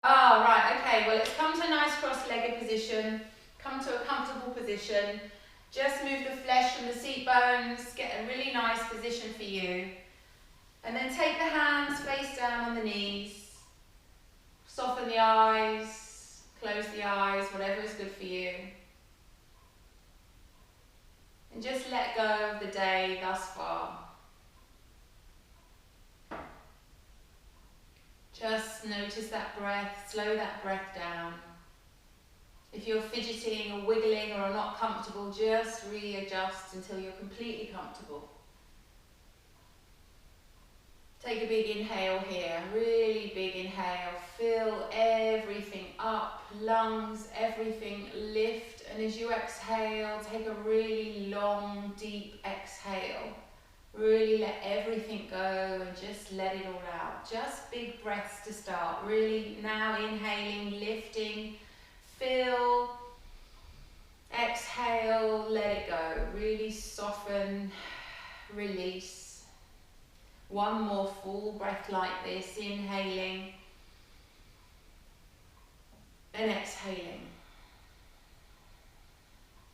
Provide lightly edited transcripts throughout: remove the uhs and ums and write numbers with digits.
Ah, right, okay, well it's come to a nice cross-legged position, come to a comfortable position, just move the flesh from the seat bones, get a really nice position for you, and then take the hands face down on the knees, soften the eyes, close the eyes, whatever is good for you, and just let go of the day thus far. Just notice that breath, slow that breath down. If you're fidgeting or wiggling or are not comfortable, just readjust until you're completely comfortable. Take a big inhale here, really big inhale. Fill everything up, lungs, everything lift. And as you exhale, take a really long, deep exhale. Really let everything go and just let it all out. Just big breaths to start. Really now inhaling, lifting, fill, exhale, let it go. Really soften, release. One more full breath like this, inhaling and exhaling.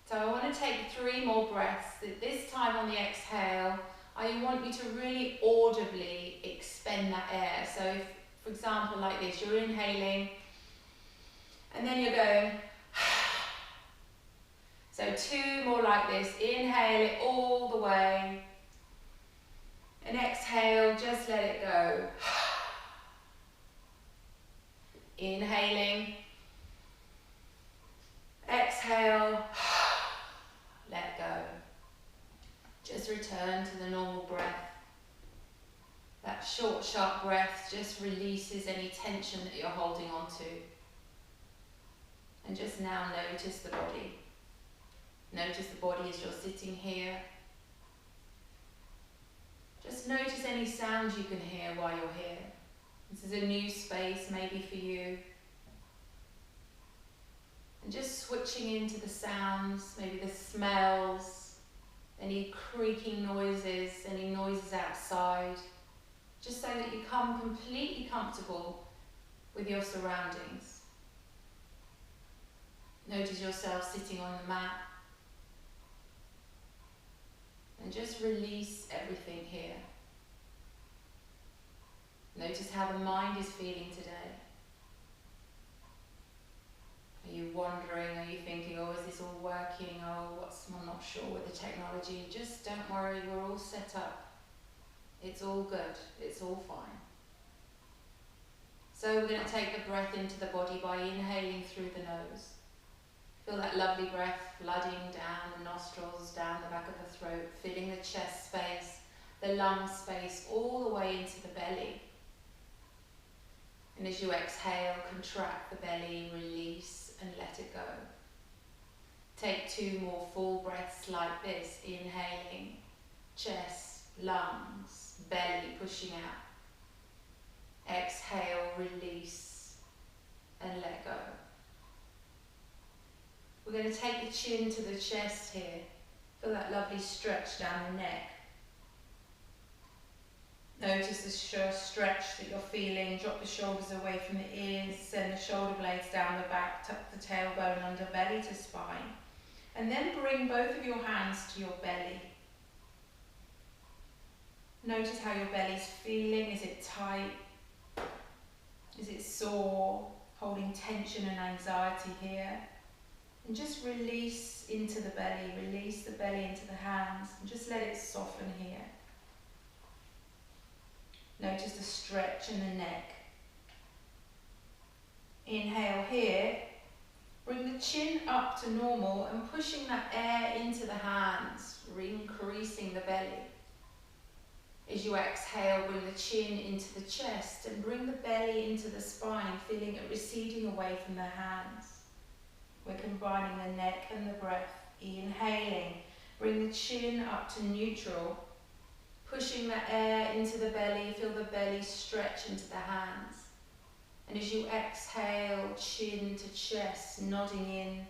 So I want to take 3 more breaths. This time on the exhale, I want you to really audibly expend that air. So if, for example, like this, you're inhaling and then you're going. So 2 more like this. Inhale it all the way. And exhale, just let it go. Inhaling. Exhale. Let go. Just return to the normal breath. That short, sharp breath just releases any tension that you're holding on to. And just now notice the body. Notice the body as you're sitting here. Just notice any sounds you can hear while you're here. This is a new space maybe for you. And just switching into the sounds, maybe the smells, any creaking noises, any noises outside. Just so that you become completely comfortable with your surroundings. Notice yourself sitting on the mat. And just release everything here. Notice how the mind is feeling today. Are you wondering, are you thinking, oh, is this all working? Oh, I'm not sure with the technology. Just don't worry, we're all set up. It's all good, it's all fine. So we're going to take the breath into the body by inhaling through the nose. Feel that lovely breath flooding down the nostrils, down the back of the throat, filling the chest space, the lung space, all the way into the belly. And as you exhale, contract the belly, release and let it go. Take 2 more full breaths like this, inhaling, chest, lungs, belly pushing out. Exhale, release and let go. We're going to take the chin to the chest here. Feel that lovely stretch down the neck. Notice the stretch that you're feeling. Drop the shoulders away from the ears. Send the shoulder blades down the back. Tuck the tailbone under belly to spine. And then bring both of your hands to your belly. Notice how your belly's feeling. Is it tight? Is it sore? Holding tension and anxiety here. And just release into the belly, release the belly into the hands, and just let it soften here. Notice the stretch in the neck. Inhale here, bring the chin up to normal and pushing that air into the hands, increasing the belly. As you exhale, bring the chin into the chest and bring the belly into the spine, feeling it receding away from the hands. We're combining the neck and the breath. Inhaling, bring the chin up to neutral, pushing the air into the belly, feel the belly stretch into the hands. And as you exhale, chin to chest, nodding in,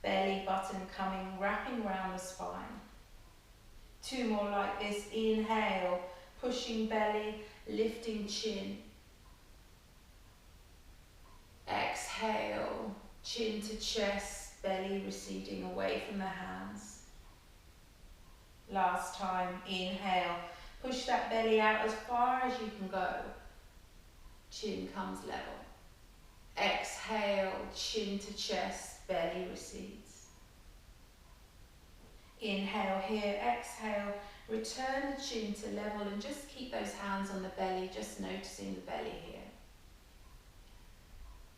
belly button coming, wrapping around the spine. 2 more like this, inhale, pushing belly, lifting chin. Exhale, chin to chest, belly receding away from the hands. Last time, inhale, push that belly out as far as you can go. Chin comes level. Exhale, chin to chest, belly recedes. Inhale here, exhale, return the chin to level and just keep those hands on the belly, just noticing the belly here.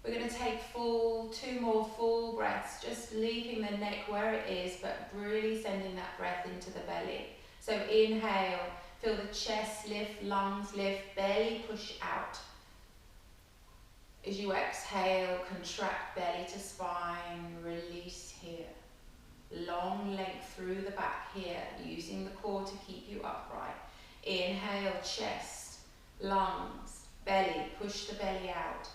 We're going to take two more full breaths, just leaving the neck where it is, but really sending that breath into the belly. So inhale, feel the chest lift, lungs lift, belly push out. As you exhale, contract belly to spine, release here. Long length through the back here, using the core to keep you upright. Inhale, chest, lungs, belly, push the belly out.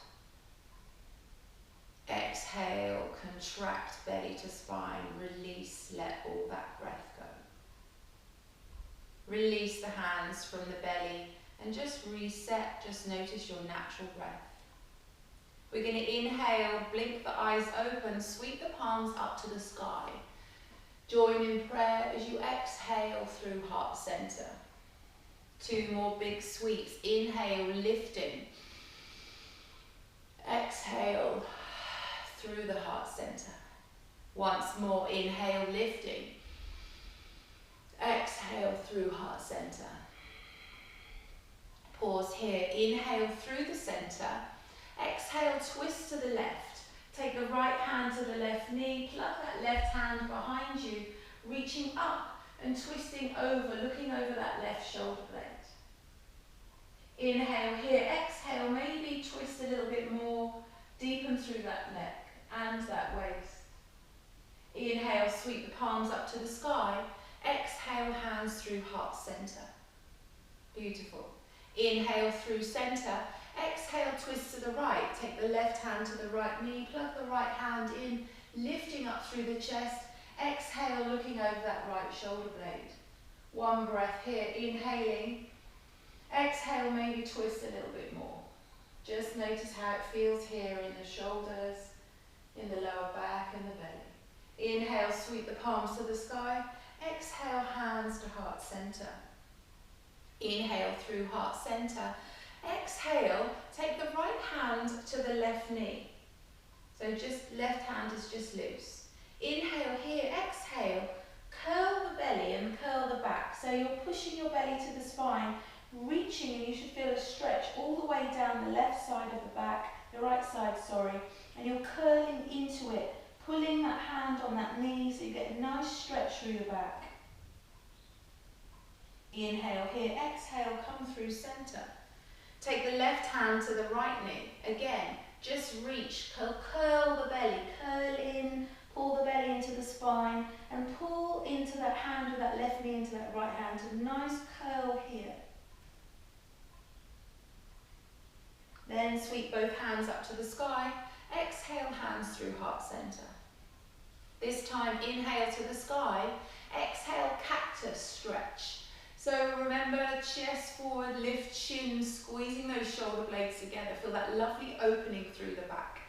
Exhale, contract belly to spine, release, let all that breath go. Release the hands from the belly and just reset, just notice your natural breath. We're going to inhale, blink the eyes open, sweep the palms up to the sky. Join in prayer as you exhale through heart center. Two more big sweeps. Inhale, lifting. Exhale through the heart center. Once more, inhale, lifting. Exhale through heart center. Pause here. Inhale through the center. Exhale, twist to the left. Take the right hand to the left knee, plug that left hand behind you, reaching up and twisting over, looking over that left shoulder blade. Inhale here, exhale, maybe twist a little bit more, deepen through that neck and that waist. Inhale, sweep the palms up to the sky. Exhale, hands through heart center. Beautiful. Inhale through center. Exhale, twist to the right. Take the left hand to the right knee. Plug the right hand in, lifting up through the chest. Exhale, looking over that right shoulder blade. One breath here, inhaling. Exhale, maybe twist a little bit more. Just notice how it feels here in the shoulders, in the lower back and the belly. Inhale, sweep the palms to the sky. Exhale, hands to heart center. Inhale through heart center. Exhale, take the right hand to the left knee. So just left hand is just loose. Inhale here, exhale, curl the belly and curl the back. So you're pushing your belly to the spine, reaching, and you should feel a stretch all the way down the left side of the back, the right side, sorry, and you're curling into it, pulling that hand on that knee so you get a nice stretch through the back. Inhale here, exhale, come through center. Take the left hand to the right knee. Again, just reach, curl the belly, curl in, pull the belly into the spine, and pull into that hand with that left knee into that right hand. A nice curl here. Then sweep both hands up to the sky. Exhale, hands through heart center. This time, inhale to the sky. Exhale, cactus stretch. So remember, chest forward, lift chin, squeezing those shoulder blades together. Feel that lovely opening through the back.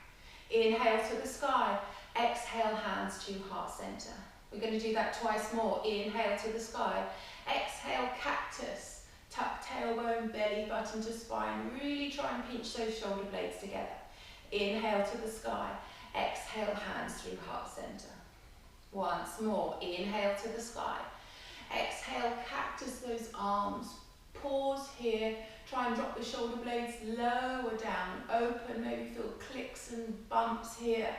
Inhale to the sky. Exhale, hands to heart center. We're going to do that twice more. Inhale to the sky. Exhale, cactus. Tuck tailbone, belly button to spine. Really try and pinch those shoulder blades together. Inhale to the sky. Exhale, hands through heart center. Once more. Inhale to the sky. Exhale, cactus those arms. Pause here. Try and drop the shoulder blades lower down. Open, maybe feel clicks and bumps here.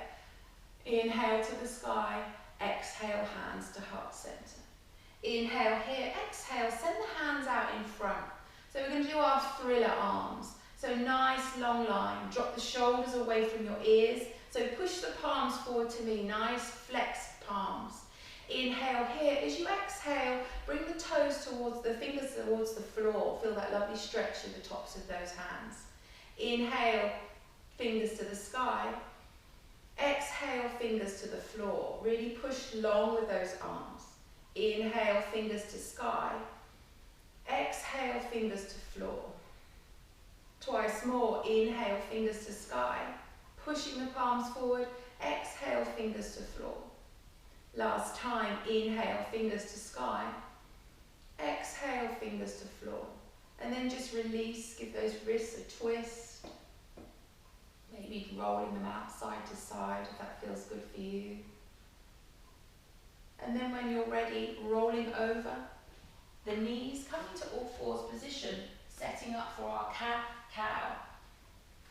Inhale to the sky. Exhale, hands to heart center. Inhale here. Exhale, send the hands out in front. So we're going to do our thriller arms. So nice long line. Drop the shoulders away from your ears. So push the palms forward to me. Nice flexed palms. Inhale here. As you exhale, bring the toes towards the fingers towards the floor. Feel that lovely stretch at the tops of those hands. Inhale, fingers to the sky. Exhale, fingers to the floor. Really push long with those arms. Inhale, fingers to sky. Exhale, fingers to floor. Twice more. Inhale, fingers to sky. pushing the palms forward. Exhale, fingers to floor. Last time, inhale, fingers to sky. Exhale, fingers to floor. And then just release, give those wrists a twist. Maybe rolling them out side to side if that feels good for you. And then when you're ready, rolling over the knees, coming to all fours position, setting up for our cat-cow.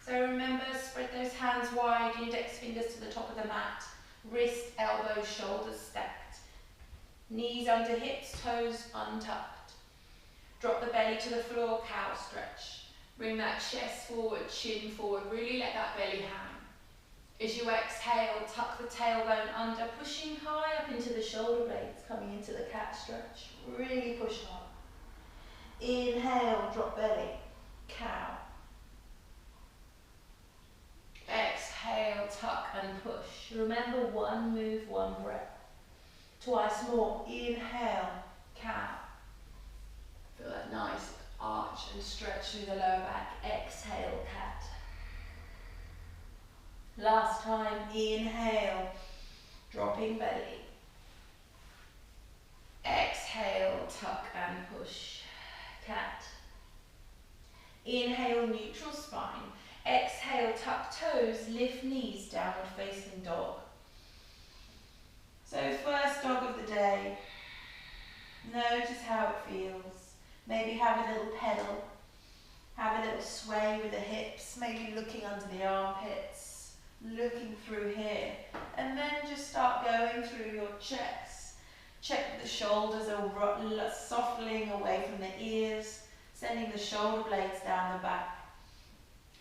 So remember, spread those hands wide, index fingers to the top of the mat, wrist, elbows, shoulders stacked. Knees under hips, toes untucked. Drop the belly to the floor, cow stretch. Bring that chest forward, chin forward, really let that belly hang. As you exhale, tuck the tailbone under, pushing high up into the shoulder blades, coming into the cat stretch. Really push hard. Inhale, drop belly, cow. Exhale, tuck and push. Remember, one move, one breath. Twice more. Inhale, cow. Feel that nice arch and stretch through the lower back. Exhale, cat. Last time, inhale, dropping belly. Exhale, tuck and push, cat. Inhale, neutral spine. Exhale, tuck toes, lift knees, downward facing dog. So first dog of the day. Notice how it feels. Maybe have a little pedal. Have a little sway with the hips, maybe looking under the armpits, looking through here. And then just start going through your chest. Check that the shoulders are softening away from the ears, sending the shoulder blades down the back.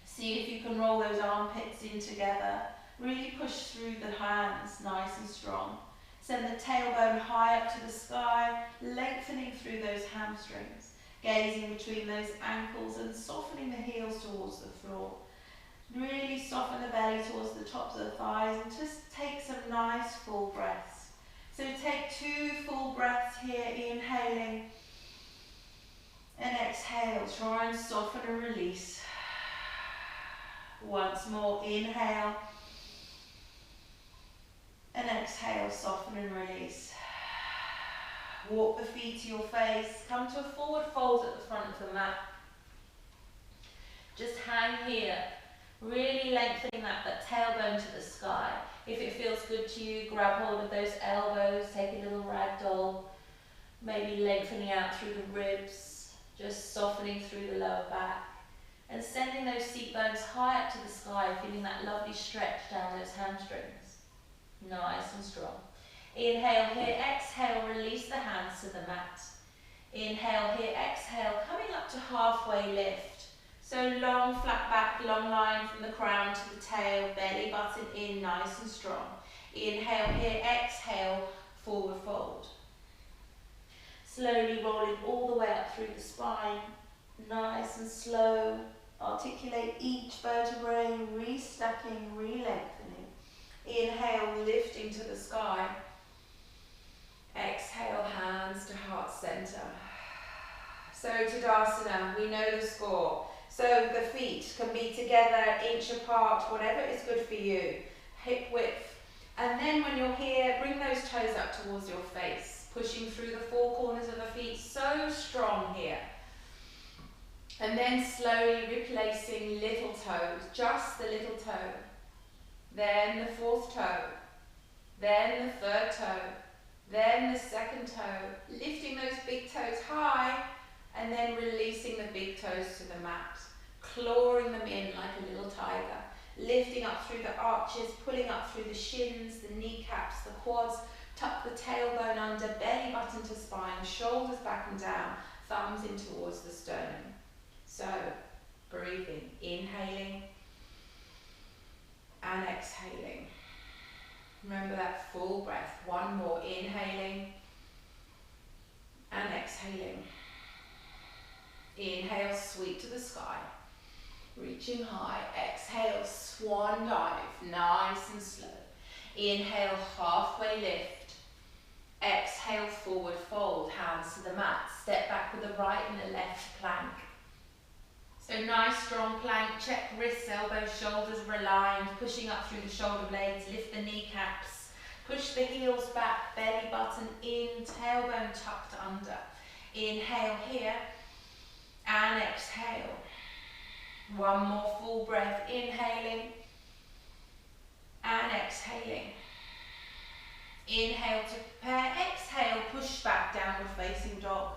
See if you can roll those armpits in together. Really push through the hands, nice and strong. Send the tailbone high up to the sky, lengthening through those hamstrings. Gazing between those ankles and softening the heels towards the floor. Really soften the belly towards the tops of the thighs and just take some nice full breaths. So take 2 full breaths here, inhaling and exhale. Try and soften and release. Once more, inhale and exhale, soften and release. Walk the feet to your face, come to a forward fold at the front of the mat. Just hang here, really lengthening that tailbone to the sky. If it feels good to you, grab hold of those elbows, take a little ragdoll, maybe lengthening out through the ribs, just softening through the lower back, and sending those seat bones high up to the sky, feeling that lovely stretch down those hamstrings. Nice and strong. Inhale here, exhale, release the hands to the mat. Inhale here, exhale, coming up to halfway lift. So long, flat back, long line from the crown to the tail, belly button in, nice and strong. Inhale here, exhale, forward fold. Slowly rolling all the way up through the spine, nice and slow. Articulate each vertebrae, restacking, re-lengthening. Inhale, lifting to the sky. Exhale, hands to heart center. So Tadasana, we know the score. So the feet can be together, inch apart, whatever is good for you. Hip width. And then when you're here, bring those toes up towards your face, pushing through the 4 corners of the feet, so strong here. And then slowly replacing little toes, just the little toe. Then the 4th toe. Then the 3rd toe. Then the 2nd toe, lifting those big toes high and then releasing the big toes to the mat, clawing them in like a little tiger, lifting up through the arches, pulling up through the shins, the kneecaps, the quads, tuck the tailbone under, belly button to spine, shoulders back and down, thumbs in towards the sternum. So, breathing, inhaling and exhaling. Remember that full breath. 1 more, inhaling and exhaling. Inhale, sweep to the sky, reaching high. Exhale, swan dive, nice and slow. Inhale, halfway lift. Exhale, forward fold, hands to the mat. Step back with the right and the left plank. So nice strong plank, check wrists, elbows, shoulders are aligned, pushing up through the shoulder blades, lift the kneecaps, push the heels back, belly button in, tailbone tucked under. Inhale here and exhale. One more full breath, inhaling and exhaling. Inhale to prepare, exhale, push back, downward facing dog.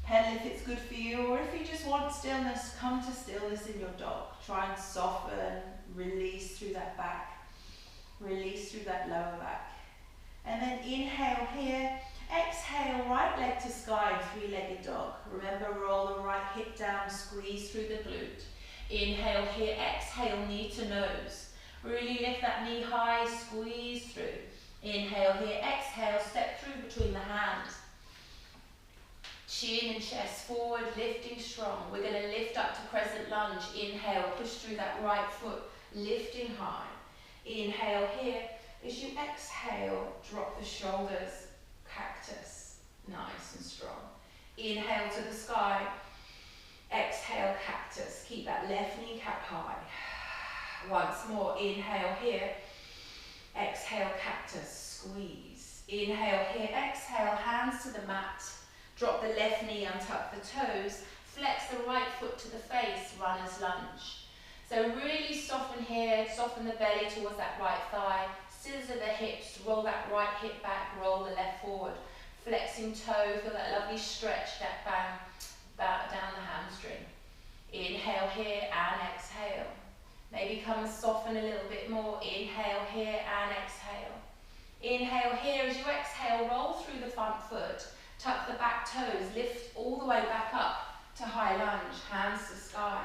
Pedal if it's good for you, or if you just want stillness, come to stillness in your dog. Try and soften, release through that back, release through that lower back. And then inhale here, exhale, right leg to sky, three-legged dog. Remember, roll the right hip down, squeeze through the glute. Inhale here, exhale, knee to nose. Really lift that knee high, squeeze through. Inhale here, exhale, step through between the hands. Chin and chest forward, lifting strong. We're going to lift up to crescent lunge. Inhale, push through that right foot, lifting high. Inhale here. As you exhale, drop the shoulders, cactus, nice and strong. Inhale to the sky, exhale, cactus. Keep that left kneecap high. Once more, inhale here, exhale, cactus, squeeze. Inhale here, exhale, hands to the mat. Drop the left knee, untuck the toes, flex the right foot to the face, runner's lunge. So really soften here, soften the belly towards that right thigh, scissor the hips, roll that right hip back, roll the left forward. Flexing toe, feel that lovely stretch, that bang down the hamstring. Inhale here and exhale. Maybe come and soften a little bit more. Inhale here and exhale. Inhale here, as you exhale, roll through the front foot. Tuck the back toes, lift all the way back up to high lunge, hands to sky.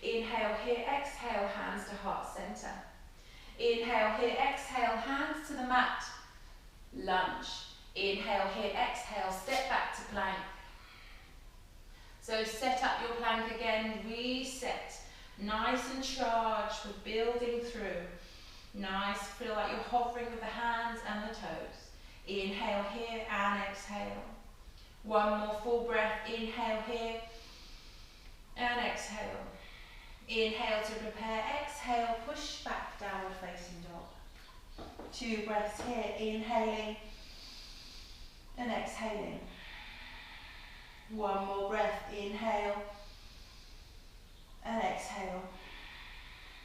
Inhale here, exhale, hands to heart center. Inhale here, exhale, hands to the mat, lunge. Inhale here, exhale, step back to plank. So set up your plank again, reset. Nice and charged, we're building through. Nice, feel like you're hovering with the hands and the toes. Inhale here and exhale. One more full breath, inhale here and exhale. Inhale to prepare, exhale, push back, downward facing dog. 2 breaths here, inhaling and exhaling. One more breath, inhale and exhale.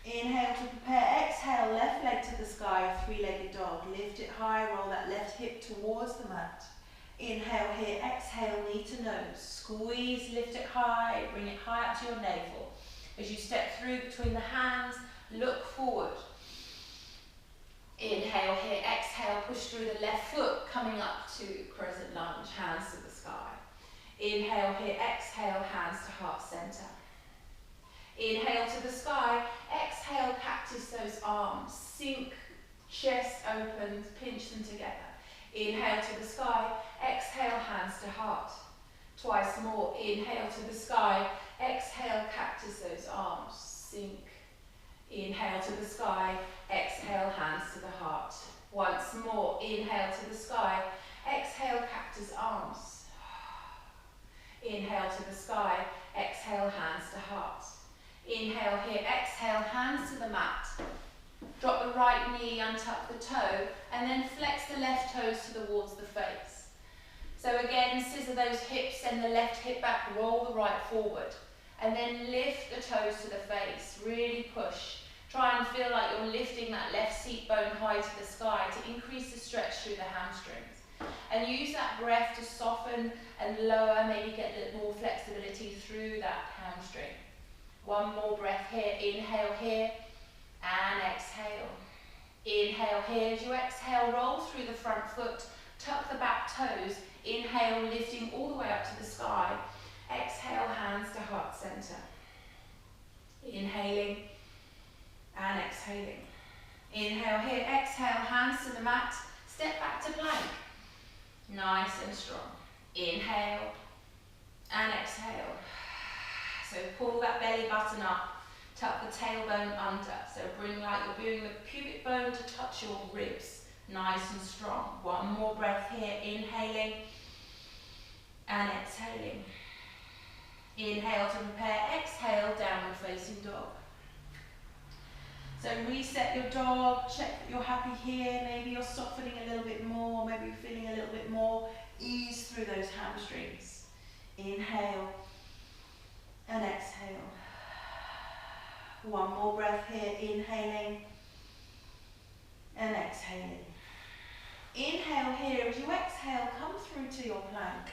Inhale to prepare, exhale, left leg to the sky, three-legged dog. Lift it high, roll that left hip towards the mat. Inhale here, exhale, knee to nose. Squeeze, lift it high, bring it high up to your navel. As you step through between the hands, look forward. Inhale here, exhale, push through the left foot, coming up to crescent lunge, hands to the sky. Inhale here, exhale, hands to heart center. Inhale to the sky, exhale, cactus those arms, sink, chest opens, pinch them together. Inhale to the sky, exhale, hands to heart. Twice more, inhale to the sky, exhale, cactus those arms, sink. Inhale to the sky, exhale, hands to the heart. Once more, inhale to the sky, exhale, cactus arms. Inhale to the sky, exhale, hands to heart. Inhale here, exhale, hands to the mat. Drop the right knee, untuck the toe, and then flex the left toes towards the face. So again, scissor those hips, send the left hip back, roll the right forward. And then lift the toes to the face, really push. Try and feel like you're lifting that left seat bone high to the sky to increase the stretch through the hamstrings. And use that breath to soften and lower, maybe get a little more flexibility through that hamstring. One more breath here, inhale here and exhale. Inhale here, as you exhale, roll through the front foot, tuck the back toes, inhale, lifting all the way up to the sky. Exhale, hands to heart center. Inhaling and exhaling. Inhale here, exhale, hands to the mat, step back to plank. Nice and strong. Inhale and exhale. So pull that belly button up, tuck the tailbone under. So bring like you're bringing the pubic bone to touch your ribs. Nice and strong. One more breath here, inhaling and exhaling. Inhale to prepare, exhale, downward facing dog. So reset your dog, check that you're happy here, maybe you're softening a little bit more, maybe you're feeling a little bit more ease through those hamstrings. Inhale and exhale. One more breath here, inhaling and exhaling. Inhale here, as you exhale, come through to your plank.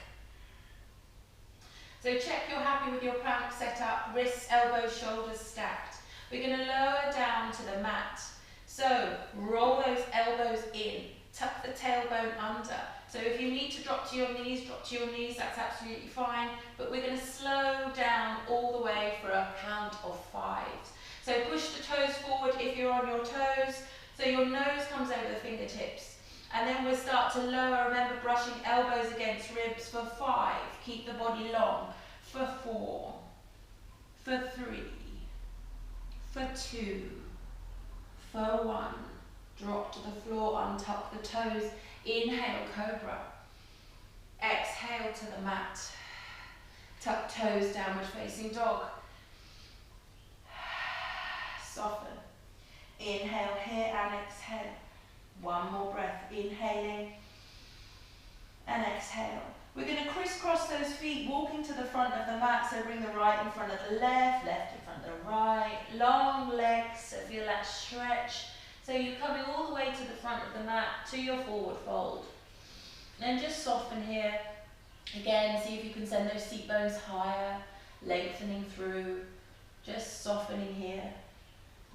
So check you're happy with your plank setup, wrists, elbows, shoulders stacked. We're going to lower down to the mat. So roll those elbows in, tuck the tailbone under. So if you need to drop to your knees, that's absolutely fine. But we're going to slow down all the way for a count of 5. So push the toes forward if you're on your toes, so your nose comes over the fingertips. And then we'll start to lower, remember brushing elbows against ribs for 5. Keep the body long. For 4. For 3. For 2. For 1. Drop to the floor, untuck the toes. Inhale, cobra. Exhale to the mat. Tuck toes, downward facing dog. Soften. Inhale here and exhale. One more breath, inhaling and exhale. We're going to crisscross those feet, walking to the front of the mat, so bring the right in front of the left, left in front of the right. Long legs, so feel that stretch. So you're coming all the way to the front of the mat, to your forward fold. And just soften here. Again, see if you can send those seat bones higher, lengthening through. Just softening here,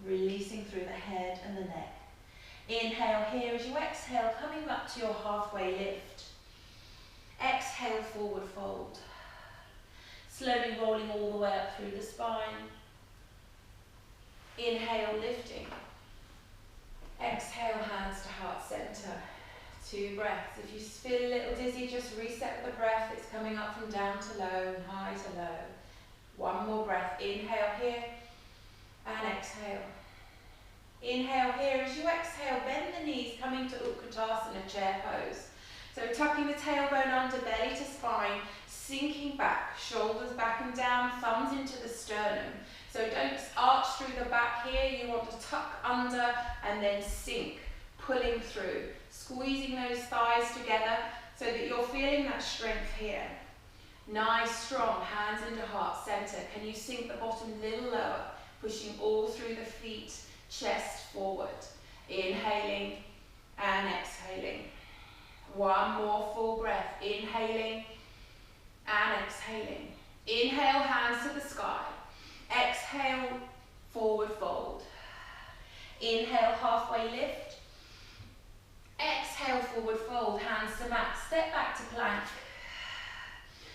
releasing through the head and the neck. Inhale here, as you exhale, coming up to your halfway lift. Exhale, forward fold. Slowly rolling all the way up through the spine. Inhale, lifting. Exhale, hands to heart center. 2 breaths. If you feel a little dizzy, just reset the breath. It's coming up from down to low and high to low. One more breath. Inhale here and exhale. Inhale here, as you exhale, bend the knees, coming to Utkatasana, chair pose. So tucking the tailbone under, belly to spine, sinking back, shoulders back and down, thumbs into the sternum. So don't arch through the back here, you want to tuck under and then sink, pulling through, squeezing those thighs together so that you're feeling that strength here. Nice, strong, hands into heart center. Can you sink the bottom a little lower, pushing all through the feet, chest forward. Inhaling and exhaling. One more full breath. Inhaling and exhaling. Inhale, hands to the sky. Exhale, forward fold. Inhale, halfway lift. Exhale, forward fold, hands to mat. Step back to plank.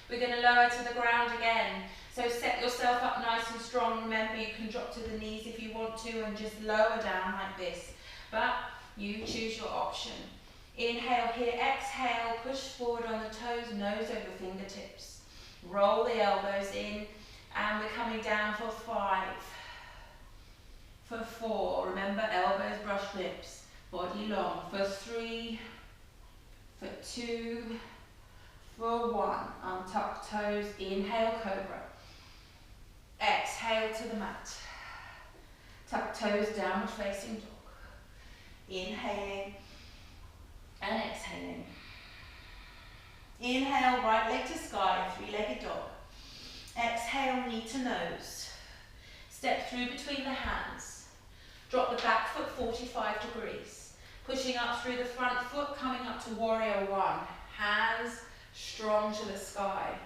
We're going to lower to the ground again. So set yourself up nice and strong. Remember, you can drop to the knees if you want to and just lower down like this. But you choose your option. Inhale here, exhale, push forward on the toes, nose over fingertips. Roll the elbows in, and we're coming down for 5. For 4, remember elbows brush lips, body long. For 3, for 2, for 1, untuck toes, inhale, cobra. Exhale to the mat. Tuck toes, downward facing dog. Inhaling and exhaling. Inhale, right leg to sky, 3-legged dog. Exhale, knee to nose. Step through between the hands. Drop the back foot 45 degrees. Pushing up through the front foot, coming up to warrior 1. Hands strong to the sky.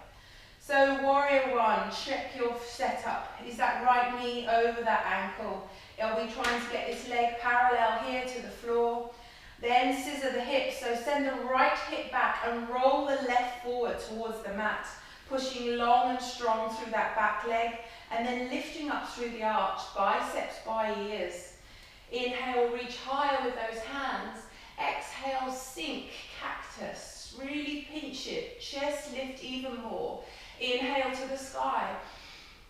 So warrior 1, check your setup. Is that right knee over that ankle? Are we trying to get this leg parallel here to the floor? Then scissor the hips, so send the right hip back and roll the left forward towards the mat, pushing long and strong through that back leg, and then lifting up through the arch, biceps by ears. Inhale, reach higher with those hands. Exhale, sink, cactus. Really pinch it, chest lift even more. Inhale to the sky.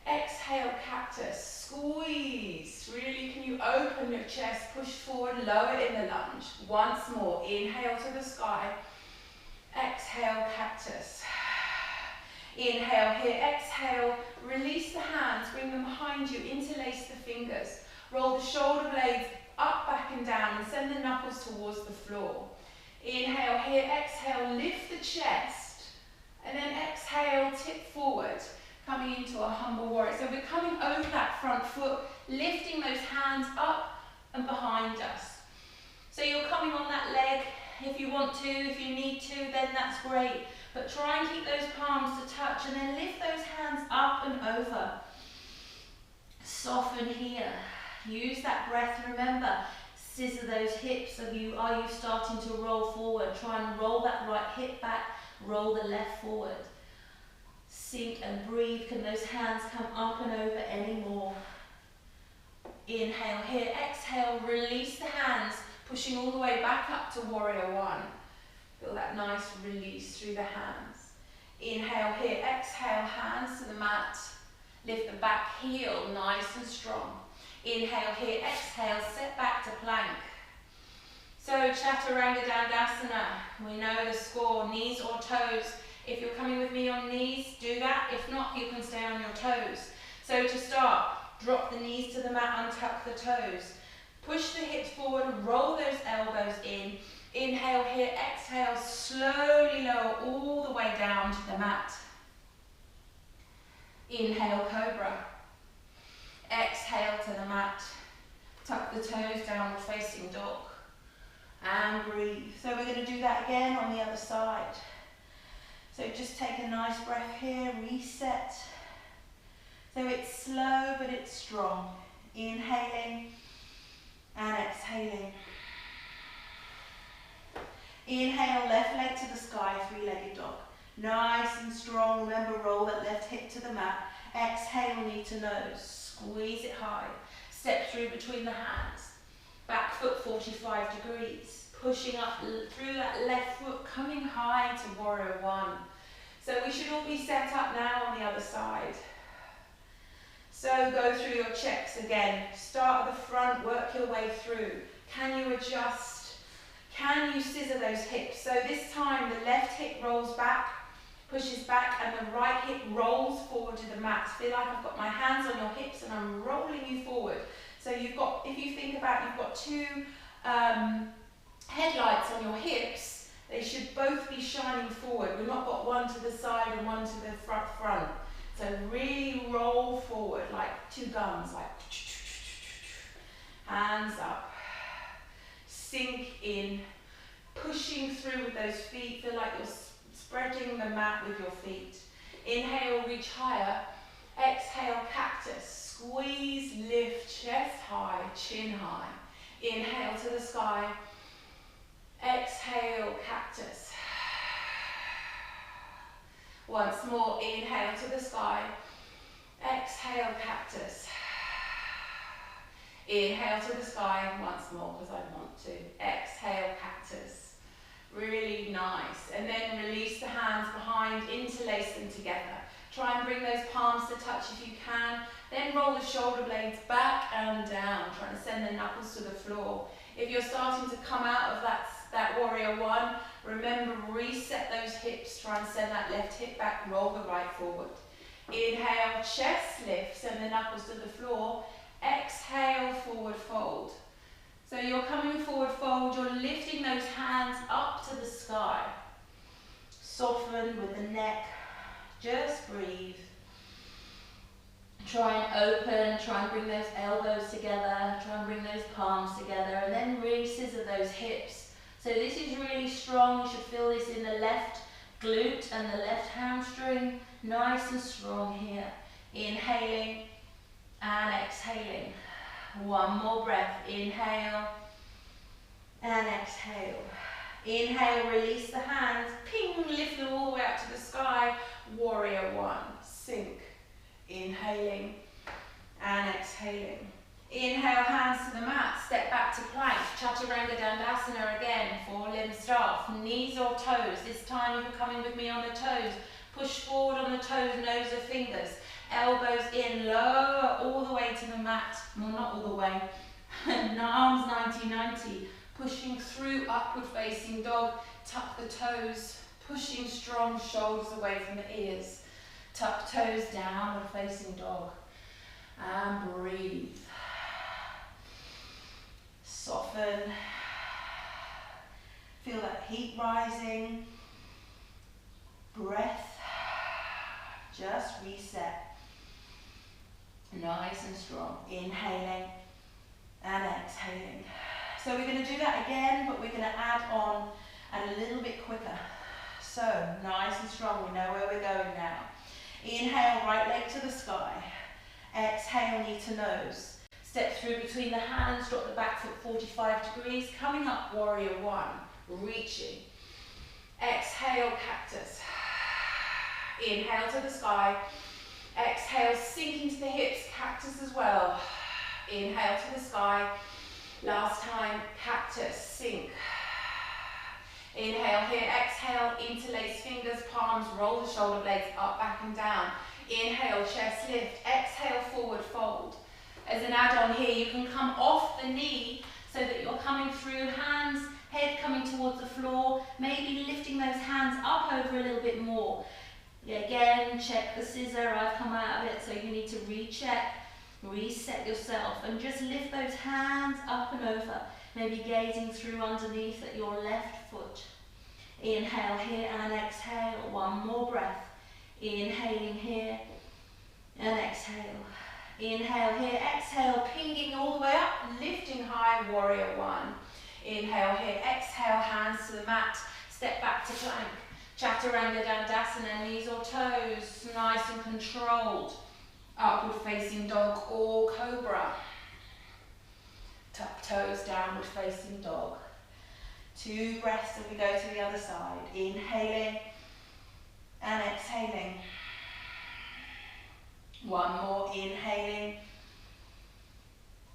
Exhale, cactus. Squeeze. Really, can you open your chest, push forward, lower in the lunge. Once more. Inhale to the sky. Exhale, cactus. Inhale here, exhale, release the hands, bring them behind you, interlace the fingers. Roll the shoulder blades up, back and down, and send the knuckles towards the floor. Inhale here, exhale, lift the chest, and then exhale, tip forward, coming into a humble warrior. So we're coming over that front foot, lifting those hands up and behind us. So you're coming on that leg if you want to, if you need to, then that's great. But try and keep those palms to touch and then lift those hands up and over. Soften here. Use that breath. Remember, scissor those hips. Are you starting to roll forward? Try and roll that right hip back, roll the left forward. Sink and breathe. Can those hands come up and over anymore? Inhale here, exhale, release the hands, pushing all the way back up to warrior one. Feel that nice release through the hands. Inhale here, exhale, hands to the mat. Lift the back heel, nice and strong. Inhale here, exhale, set back to plank. So Chaturanga Dandasana, we know the score, knees or toes. If you're coming with me on knees, do that. If not, you can stay on your toes. So to start, drop the knees to the mat, untuck the toes. Push the hips forward and roll those elbows in. Inhale here, exhale, slowly lower all the way down to the mat. Inhale, cobra. Exhale to the mat. Tuck the toes, downward facing dog. And breathe. So we're going to do that again on the other side. So just take a nice breath here, reset. So it's slow but it's strong. Inhaling and exhaling. Inhale, left leg to the sky, three-legged dog. Nice and strong. Remember, roll that left hip to the mat. Exhale, knee to nose. Squeeze it high. Step through between the hands. Back foot 45 degrees. Pushing up through that left foot, coming high to warrior one. So we should all be set up now on the other side. So go through your checks again. Start at the front, work your way through. Can you adjust? Can you scissor those hips? So this time the left hip rolls back, pushes back, and the right hip rolls forward to the mat. Feel like I've got my hands on your hips and I'm rolling you forward. So you've got, if you think about, you've got two headlights on your hips. They should both be shining forward. We've not got one to the side and one to the front. So really roll forward like two guns, like hands up. Sink in, pushing through with those feet. Feel like you're spreading the mat with your feet. Inhale, reach higher. Exhale, cactus. Squeeze, lift, chest high, chin high. Inhale to the sky. Exhale, cactus. Once more, inhale to the sky. Exhale, cactus. Inhale to the sky once more because I want to. Exhale, cactus. Really nice. And then release the hands behind, interlace them together. Try and bring those palms to touch if you can. Then roll the shoulder blades back and down, trying to send the knuckles to the floor. If you're starting to come out of that warrior one, remember, reset those hips. Try and send that left hip back, roll the right forward. Inhale, chest lift, send the knuckles to the floor. Exhale, forward fold. So you're coming forward fold, you're lifting those hands up to the sky. Soften with the neck, just breathe. Try and open, try and bring those elbows together, try and bring those palms together, and then really scissor those hips. So this is really strong. You should feel this in the left glute and the left hamstring. Nice and strong here. Inhaling and exhaling. One more breath. Inhale and exhale. Inhale, release the hands. Ping, lift them all the way up to the sky. Warrior one. Sink. Inhaling and exhaling. Inhale, hands to the mat. Step back to plank. Chaturanga Dandasana again. Four-limb staff. Knees or toes. This time if you're coming with me on the toes, push forward on the toes, nose or fingers. Elbows in, lower all the way to the mat. Well, not all the way. Arms 90-90. Pushing through, upward facing dog. Tuck the toes. Pushing strong, shoulders away from the ears. Tuck toes, downward facing dog. And breathe. Soften. Feel that heat rising. Breath. Just reset. Nice and strong. Inhaling and exhaling. So we're going to do that again, but we're going to add on and a little bit quicker. So nice and strong. We know where we're going now. Inhale, right leg to the sky. Exhale, knee to nose. Step through between the hands, drop the back foot 45 degrees. Coming up, warrior one. Reaching. Exhale, cactus. Inhale to the sky. Exhale, sink into the hips, cactus as well. Inhale to the sky. Last time, cactus, sink. Inhale here, exhale, interlace fingers, palms, roll the shoulder blades up, back and down. Inhale, chest lift, exhale, forward fold. As an add-on here, you can come off the knee so that you're coming through, hands, head coming towards the floor, maybe lifting those hands up over a little bit more. Again, check the scissor, I've come out of it, so you need to recheck, reset yourself, and just lift those hands up and over, maybe gazing through underneath at your left foot. Inhale here and exhale, one more breath. Inhaling here and exhale. Inhale here, exhale, pinging all the way up, lifting high, warrior one. Inhale here, exhale, hands to the mat, step back to plank. Chaturanga Dandasana, knees or toes, nice and controlled. Upward facing dog or cobra. Tuck toes, downward facing dog. 2 breaths as we go to the other side. Inhaling and exhaling. 1 more, inhaling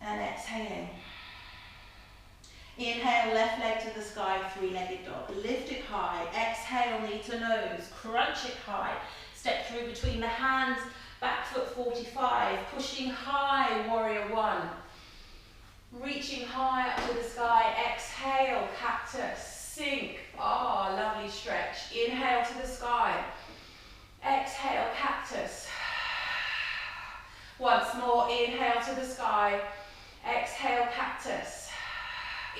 and exhaling. Inhale, left leg to the sky, 3-legged dog. Lift it high. Exhale, knee to nose. Crunch it high. Step through between the hands. Back foot 45. Pushing high, warrior one. Reaching high up to the sky. Exhale, cactus. Sink. Ah, lovely stretch. Inhale to the sky. Exhale, cactus. Once more, inhale to the sky. Exhale, cactus.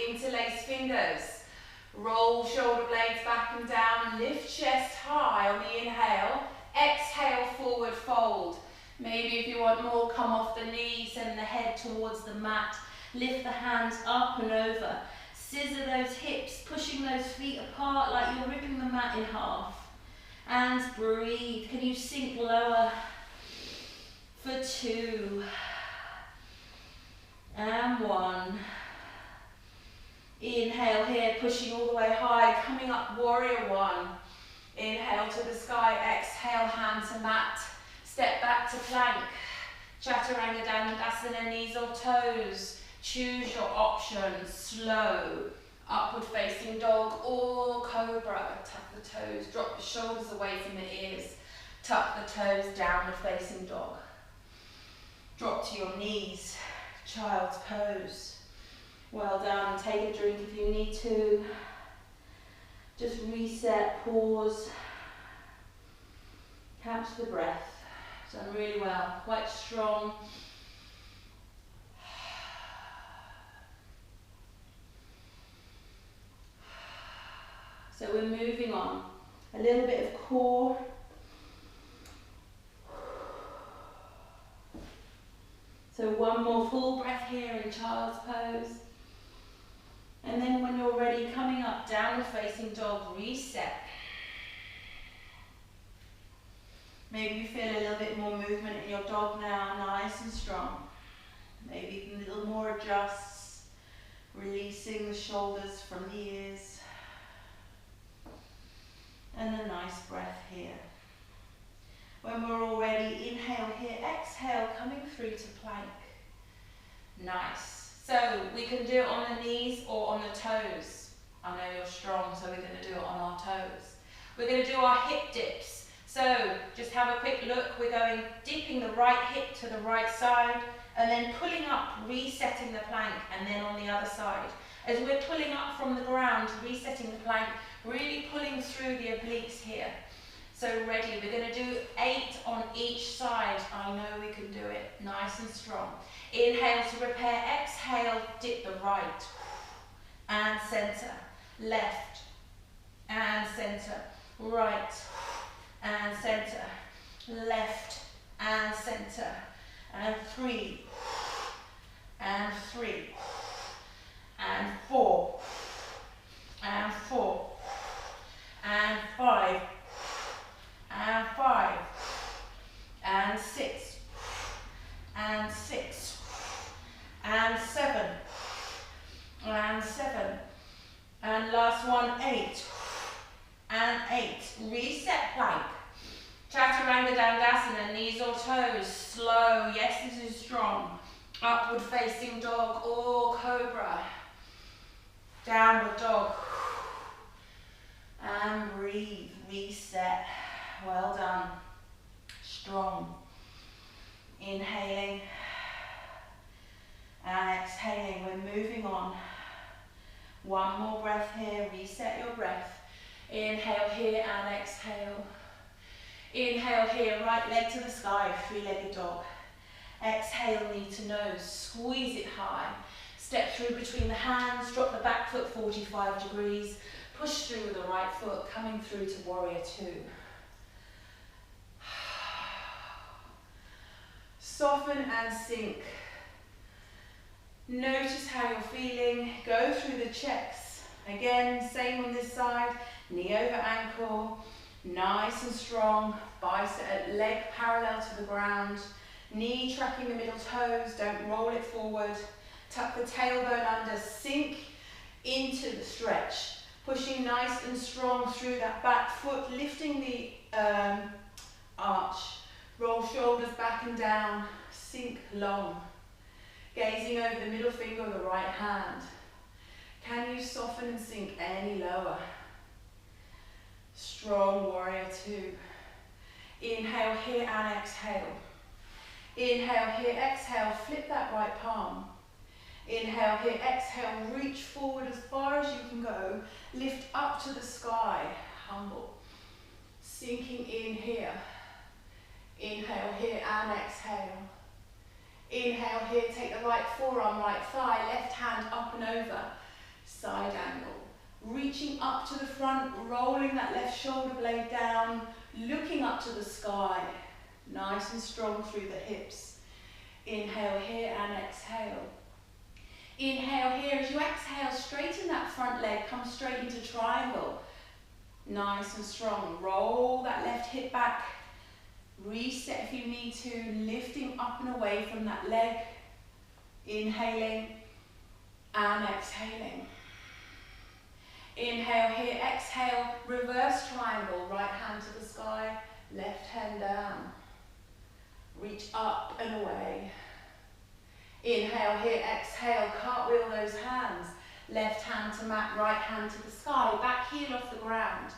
Interlace fingers, roll shoulder blades back and down, lift chest high on the inhale, exhale, forward fold. Maybe if you want more, come off the knees, send the head towards the mat, lift the hands up and over, scissor those hips, pushing those feet apart like you're ripping the mat in half. And breathe. Can you sink lower for 2 and 1. Inhale here, pushing all the way high, coming up, warrior one. Inhale to the sky, exhale, hand to mat. Step back to plank. Chaturanga Dandasana, knees or toes. Choose your option, slow. Upward facing dog or cobra. Tuck the toes, drop the shoulders away from the ears. Tuck the toes, downward facing dog. Drop to your knees, child's pose. Well done, take a drink if you need to. Just reset, pause, catch the breath. Done really well, quite strong. So we're moving on. A little bit of core. So 1 more full breath here in child's pose. And then when you're ready, coming up, downward facing dog, reset. Maybe you feel a little bit more movement in your dog now, nice and strong. Maybe a little more adjusts, releasing the shoulders from the ears. And a nice breath here. When we're all ready, inhale here, exhale, coming through to plank. Nice. So we can do it on the knees or on the toes. I know you're strong, so we're going to do it on our toes. We're going to do our hip dips. So just have a quick look. We're going dipping the right hip to the right side and then pulling up, resetting the plank, and then on the other side. As we're pulling up from the ground, resetting the plank, really pulling through the obliques here. So ready, we're going to do 8 on each side. I know we can do it, nice and strong. Inhale to repair, exhale, dip the right. And center, left, and center, right, and center, left, and center, and 3, and 3, and 4, and 4, and 5, and 5, and 6, and 6, and 7, and 7, and last one, 8, and 8, reset plank, Chaturanga Dandasana, knees or toes, slow, yes this is strong, upward facing dog or cobra, downward dog, and breathe, reset, well done, strong, inhaling, and exhaling, we're moving on, one more breath here, reset your breath, inhale here and exhale, inhale here, right leg to the sky, 3-legged dog, exhale knee to nose, squeeze it high, step through between the hands, drop the back foot 45 degrees, push through with the right foot, coming through to warrior 2. Soften and sink. Notice how you're feeling, go through the checks. Again, same on this side, knee over ankle, nice and strong, bicep, leg parallel to the ground, knee tracking the middle toes, don't roll it forward, tuck the tailbone under, sink into the stretch, pushing nice and strong through that back foot, lifting the arch, roll shoulders back and down, sink long. Gazing over the middle finger of the right hand. Can you soften and sink any lower? Strong warrior 2. Inhale here and exhale. Inhale here, exhale, flip that right palm. Inhale here, exhale, reach forward as far as you can go. Lift up to the sky, humble. Sinking in here. Inhale here and exhale. Inhale here, take the right forearm, right thigh, left hand up and over, side angle. Reaching up to the front, rolling that left shoulder blade down, looking up to the sky, nice and strong through the hips. Inhale here and exhale. Inhale here, as you exhale, straighten that front leg, come straight into triangle. Nice and strong, roll that left hip back. Reset if you need to, lifting up and away from that leg, inhaling and exhaling. Inhale here, exhale, reverse triangle, right hand to the sky, left hand down. Reach up and away. Inhale here, exhale, cartwheel those hands, left hand to mat, right hand to the sky, back heel off the ground.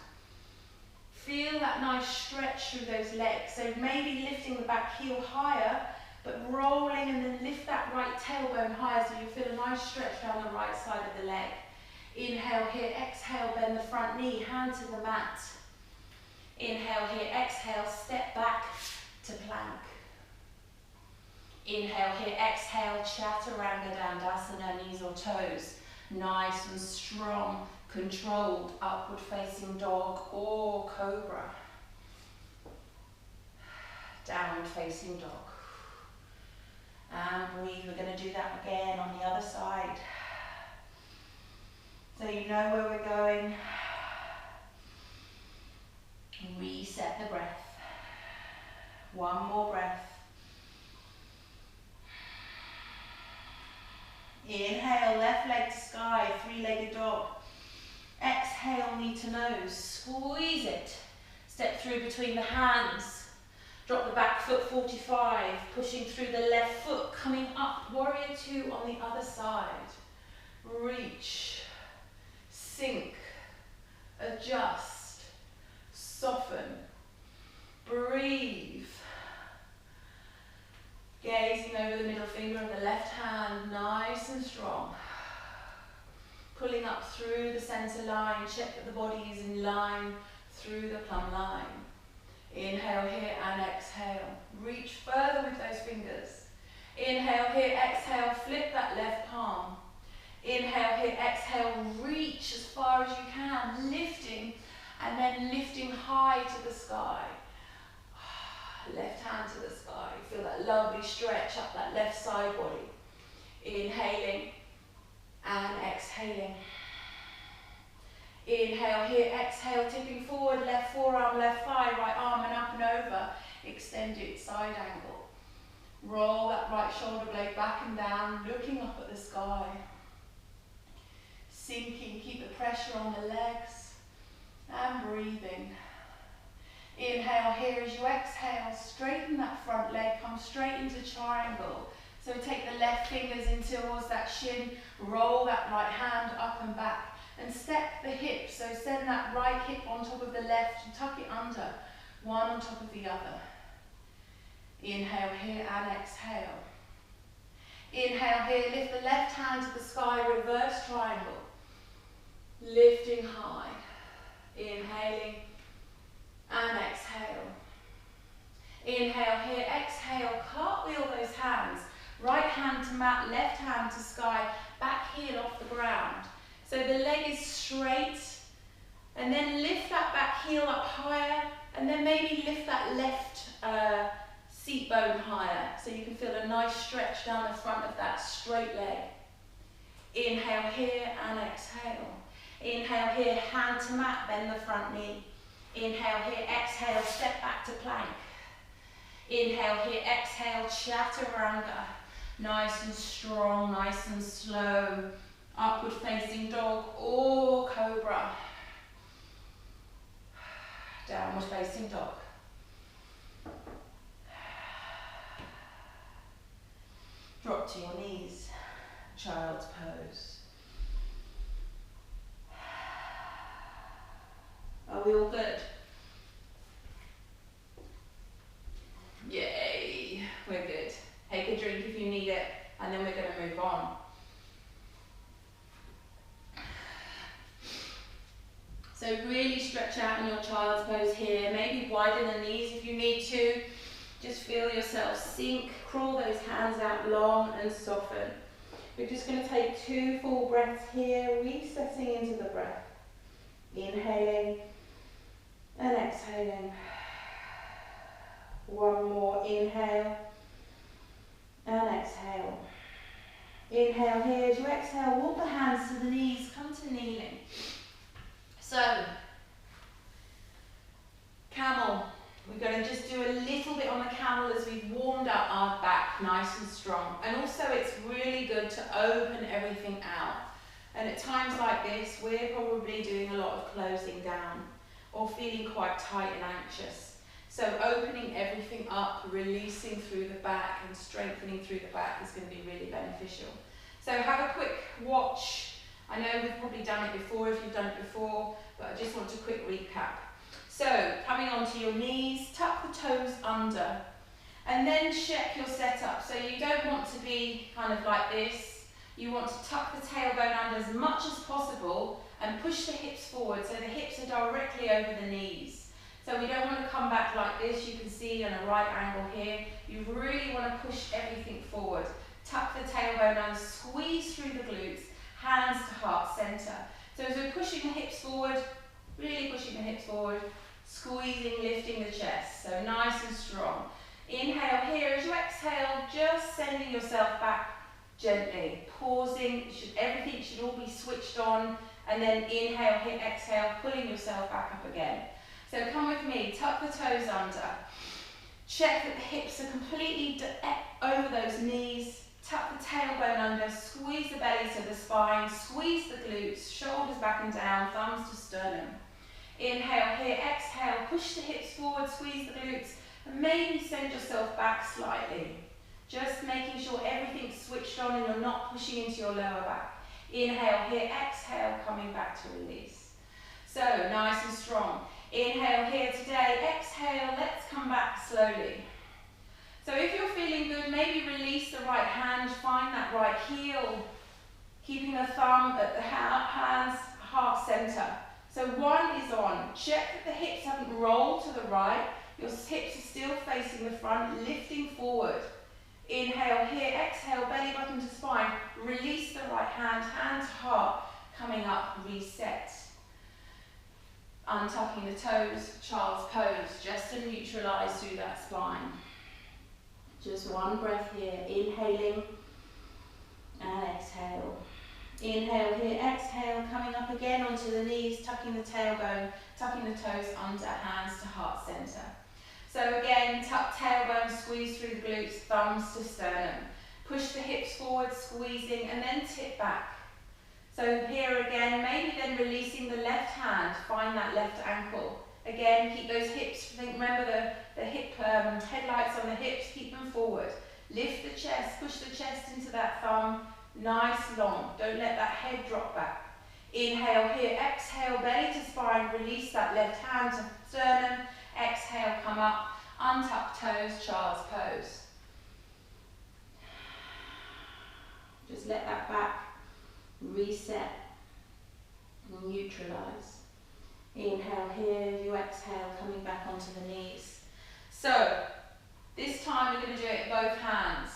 Feel that nice stretch through those legs. So maybe lifting the back heel higher, but rolling and then lift that right tailbone higher so you feel a nice stretch down the right side of the leg. Inhale here, exhale, bend the front knee, hand to the mat. Inhale here, exhale, step back to plank. Inhale here, exhale, Chaturanga Dandasana, knees or toes. Nice and strong. Controlled upward facing dog or cobra. Downward facing dog. And breathe, we're going to do that again on the other side. So you know where we're going. Reset the breath. One more breath. Inhale, left leg to sky, 3-legged dog. Exhale, knee to nose, squeeze it. Step through between the hands. Drop the back foot 45, pushing through the left foot, coming up, warrior 2 on the other side. Reach, sink, adjust, soften, breathe. Gazing over the middle finger of the left hand, nice and strong. Pulling up through the center line, check that the body is in line through the plumb line. Inhale here and exhale. Reach further with those fingers. Inhale here, exhale, flip that left palm. Inhale here, exhale, reach as far as you can, lifting, and then lifting high to the sky. Left hand to the sky. Feel that lovely stretch up that left side body. Inhaling and exhaling. Inhale here, exhale, tipping forward, left forearm, left thigh, right arm and up and over. Extend it, side angle. Roll that right shoulder blade back and down, looking up at the sky. Sinking, keep the pressure on the legs and breathing. Inhale here as you exhale, straighten that front leg, come straight into triangle. So take the left fingers in towards that shin, roll that right hand up and back, and step the hips. So send that right hip on top of the left and tuck it under, one on top of the other. Inhale here and exhale. Inhale here, lift the left hand to the sky, reverse triangle. Lifting high. Inhaling and exhale. Inhale here, exhale, cartwheel those hands. Right hand to mat, left hand to sky, back heel off the ground. So the leg is straight, and then lift that back heel up higher, and then maybe lift that left seat bone higher, so you can feel a nice stretch down the front of that straight leg. Inhale here and exhale. Inhale here, hand to mat, bend the front knee. Inhale here, exhale, step back to plank. Inhale here, exhale, chaturanga. Nice and strong, nice and slow. Upward facing dog or cobra. Downward facing dog. Drop to your knees, child's pose. Are we all good? Yay, we're good. Take a drink if you need it, and then we're going to move on. So really stretch out in your child's pose here. Maybe widen the knees if you need to. Just feel yourself sink, crawl those hands out long and soften. We're just going to take 2 full breaths here, resetting into the breath. Inhaling and exhaling. One more, inhale and exhale. Inhale here, as you exhale, walk the hands to the knees, come to kneeling. So, camel. We're going to just do a little bit on the camel as we've warmed up our back nice and strong. And also it's really good to open everything out. And at times like this, we're probably doing a lot of closing down or feeling quite tight and anxious. So opening everything up, releasing through the back and strengthening through the back is going to be really beneficial. So have a quick watch. I know we've probably done it before if you've done it before, but I just want a quick recap. So coming onto your knees, tuck the toes under, and then check your setup. So you don't want to be kind of like this. You want to tuck the tailbone under as much as possible and push the hips forward so the hips are directly over the knees. So we don't want to come back like this. You can see on a right angle here. You really want to push everything forward. Tuck the tailbone under, squeeze through the glutes, hands to heart center. So as we're pushing the hips forward, really pushing the hips forward, squeezing, lifting the chest. So nice and strong. Inhale here. As you exhale, just sending yourself back gently. Pausing. Everything should all be switched on. And then inhale, hit, exhale, pulling yourself back up again. So come with me. Tuck the toes under. Check that the hips are completely over those knees. Tuck the tailbone under. Squeeze the belly to the spine. Squeeze the glutes. Shoulders back and down. Thumbs to sternum. Inhale here, exhale, push the hips forward, squeeze the glutes, and maybe send yourself back slightly. Just making sure everything's switched on and you're not pushing into your lower back. Inhale here, exhale, coming back to release. So, nice and strong. Inhale here today, exhale, let's come back slowly. So if you're feeling good, maybe release the right hand, find that right heel, keeping the thumb at the hand's heart center. So one is on. Check that the hips haven't rolled to the right. Your hips are still facing the front, lifting forward. Inhale here, exhale, belly button to spine. Release the right hand, hand to heart. Coming up, reset. Untucking the toes, child's pose, just to neutralise through that spine. Just one breath here, inhaling and exhale. Inhale here, exhale, coming up again onto the knees, tucking the tailbone, tucking the toes under, hands to heart centre. So again, tuck tailbone, squeeze through the glutes, thumbs to sternum. Push the hips forward, squeezing, and then tip back. So here again, maybe then releasing the left hand, find that left ankle. Again, keep those hips, remember the hip headlights on the hips, keep them forward. Lift the chest, push the chest into that thumb, nice long. Don't let that head drop back. Inhale here, exhale, belly to spine, release that left hand to sternum. Exhale, come up, untuck toes, child's pose. Just let that back reset, neutralise. Inhale here, you exhale, coming back onto the knees. So, this time we're going to do it both hands.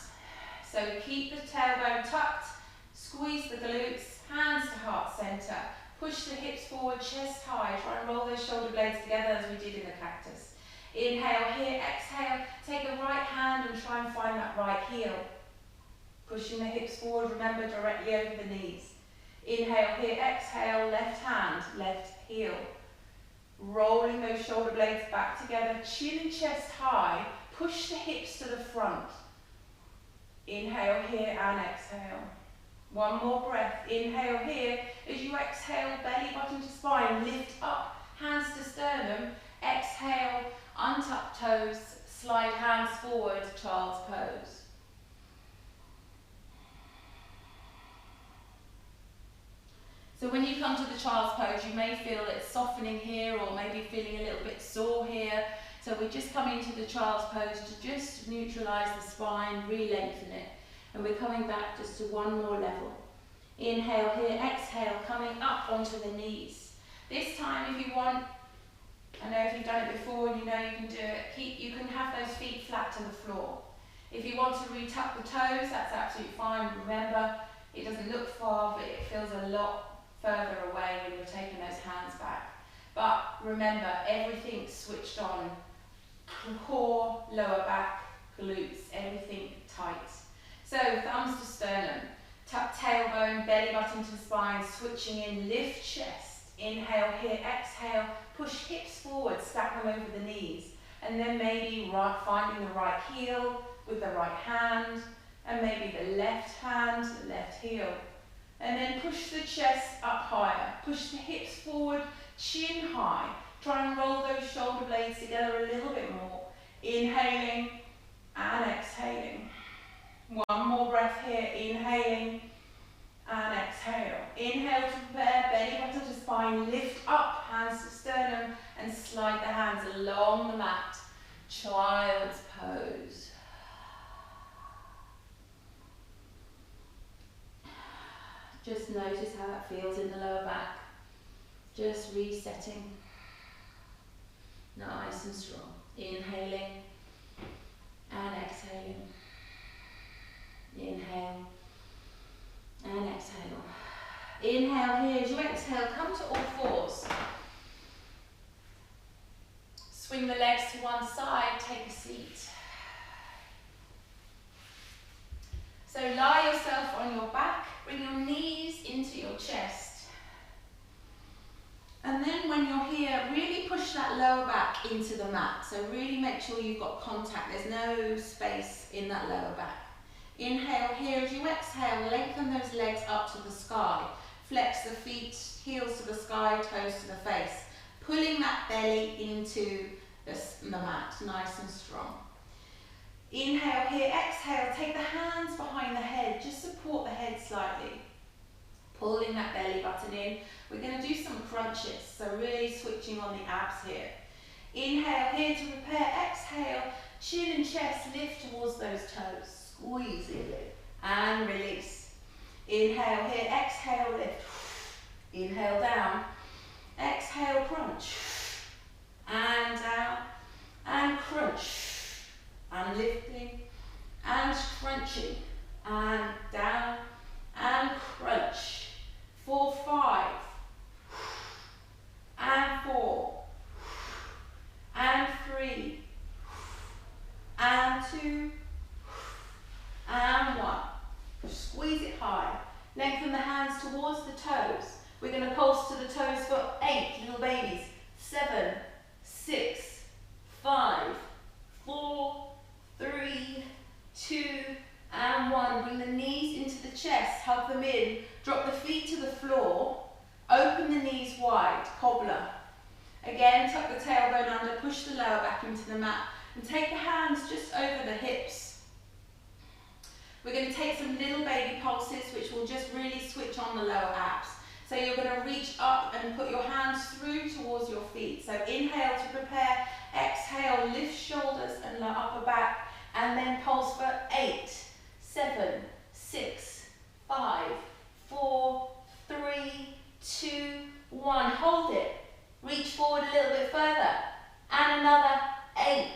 So keep the tailbone tucked, squeeze the glutes, hands to heart centre. Push the hips forward, chest high. Try and roll those shoulder blades together as we did in the cactus. Inhale here, exhale. Take the right hand and try and find that right heel. Pushing the hips forward, remember, directly over the knees. Inhale here, exhale, left hand, left heel. Rolling those shoulder blades back together, chin and chest high. Push the hips to the front. Inhale here and exhale. One more breath. Inhale here. As you exhale, belly button to spine. Lift up, hands to sternum. Exhale, untuck toes. Slide hands forward, child's pose. So when you come to the child's pose, you may feel it softening here or maybe feeling a little bit sore here. So we just come into the child's pose to just neutralise the spine, re-lengthen it. And we're coming back just to one more level. Inhale here, exhale, coming up onto the knees. This time if you want, I know if you've done it before, you know you can do it. You can have those feet flat to the floor. If you want to retuck the toes, that's absolutely fine. Remember, it doesn't look far, but it feels a lot further away when you're taking those hands back. But remember, everything's switched on. Core, lower back, glutes, everything tight. So thumbs to sternum, tuck tailbone, belly button to spine, switching in, lift chest. Inhale here, exhale, push hips forward, stack them over the knees. And then maybe finding the right heel with the right hand, and maybe the left hand, the left heel. And then push the chest up higher, push the hips forward, chin high. Try and roll those shoulder blades together a little bit more. Inhaling and exhaling. One more breath here, inhaling and exhale. Inhale to prepare, belly button to spine, lift up, hands to sternum, and slide the hands along the mat. Child's pose. Just notice how that feels in the lower back. Just resetting. Nice and strong. Inhaling and exhaling. Inhale and exhale. Inhale here. As you exhale, come to all fours. Swing the legs to one side, take a seat. So lie yourself on your back, bring your knees into your chest. And then when you're here, really push that lower back into the mat. So really make sure you've got contact. There's no space in that lower back. Inhale here. As you exhale, lengthen those legs up to the sky. Flex the feet, heels to the sky, toes to the face. Pulling that belly into the mat, nice and strong. Inhale here, exhale, take the hands behind the head, just support the head slightly. Pulling that belly button in. We're going to do some crunches, so really switching on the abs here. Inhale here to prepare, exhale, chin and chest lift towards those toes. Squeeze it and release. Inhale here, exhale, lift. Inhale down, exhale, crunch. And down, and crunch, and lifting, and crunching, and down, and crunch. 4, 5, and 4, and 3, and 2, and 1. Squeeze it high. Lengthen the hands towards the toes. We're going to pulse to the toes for 8 little babies. 7, 6, 5, 4, 3, 2, and 1. Bring the knees into the chest. Hug them in. Drop the feet to the floor. Open the knees wide. Cobbler. Again, tuck the tailbone under. Push the lower back into the mat. And take the hands just over the hips. We're going to take some little baby pulses, which will just really switch on the lower abs. So you're going to reach up and put your hands through towards your feet. So inhale to prepare, exhale, lift shoulders and the upper back, and then pulse for 8, 7, 6, 5, 4, 3, 2, 1. Hold it. Reach forward a little bit further. And another 8,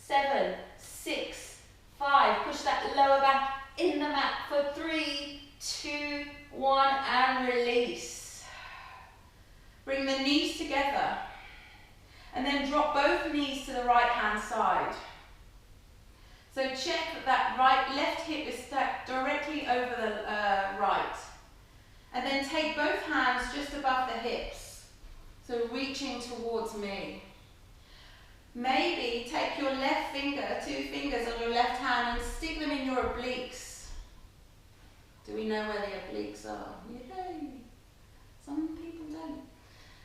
7, 6, 5. Push that lower back in the mat for 3, 2, 1, and release. Bring the knees together and then drop both knees to the right hand side. So check that left hip is stacked directly over the right. And then take both hands just above the hips, so reaching towards me. Maybe take your left finger, 2 fingers on your left hand, and stick them in your obliques. Do we know where the obliques are? Yay! Some people don't.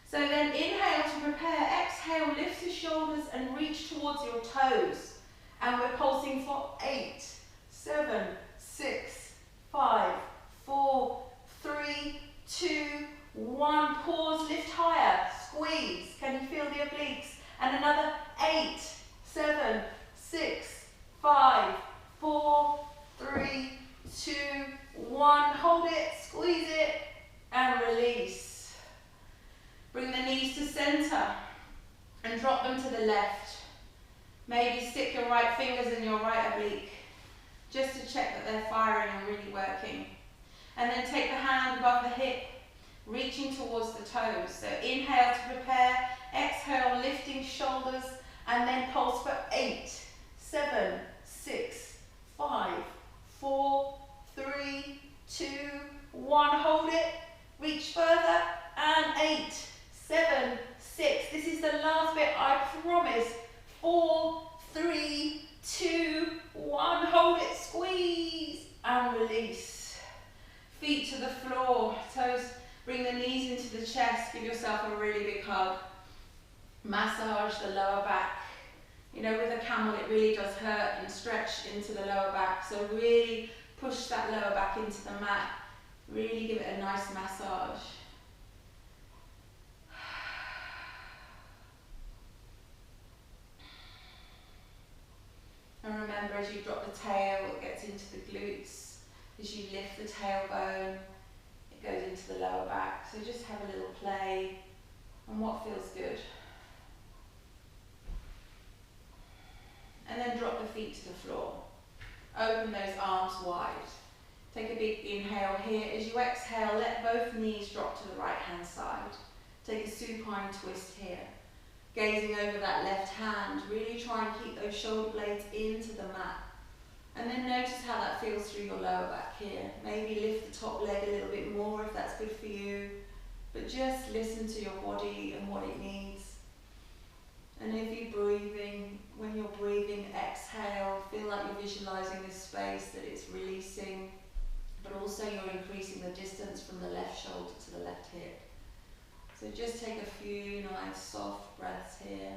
So then inhale to prepare, exhale, lift the shoulders and reach towards your toes. And we're pulsing for 8, 7, 6, 5, 4, 3, 2, 1. Pause, lift higher, squeeze. Can you feel the obliques? And another 8, 7, 6, 5, 4, 3, 2, 1. Hold it, squeeze it, and release. Bring the knees to center and drop them to the left. Maybe stick your right fingers in your right oblique just to check that they're firing and really working. And then take the hand above the hip, reaching towards the toes. So inhale to prepare, exhale, lifting shoulders, and then pulse for 8, 7, 6, 5, 4, 3, 2, 1. Hold it, reach further, and 8, 7, 6. This is the last bit, I promise. 4, 3, 2, 1. Hold it, squeeze, and release. Feet to the floor, toes, bring the knees into the chest, give yourself a really big hug. Massage the lower back. You know, with a camel it really does hurt and stretch into the lower back, so really push that lower back into the mat. Really give it a nice massage. And remember, as you drop the tail, it gets into the glutes. As you lift the tailbone, it goes into the lower back. So just have a little play on what feels good. And then drop the feet to the floor. Open those arms wide. Take a big inhale here. As you exhale, let both knees drop to the right hand side. Take a supine twist here. Gazing over that left hand, really try and keep those shoulder blades into the mat. And then notice how that feels through your lower back here. Maybe lift the top leg a little bit more if that's good for you. But just listen to your body and what it needs. And if you're breathing, when you're breathing, exhale, feel like you're visualizing this space, that it's releasing, but also you're increasing the distance from the left shoulder to the left hip. So just take a few nice soft breaths here.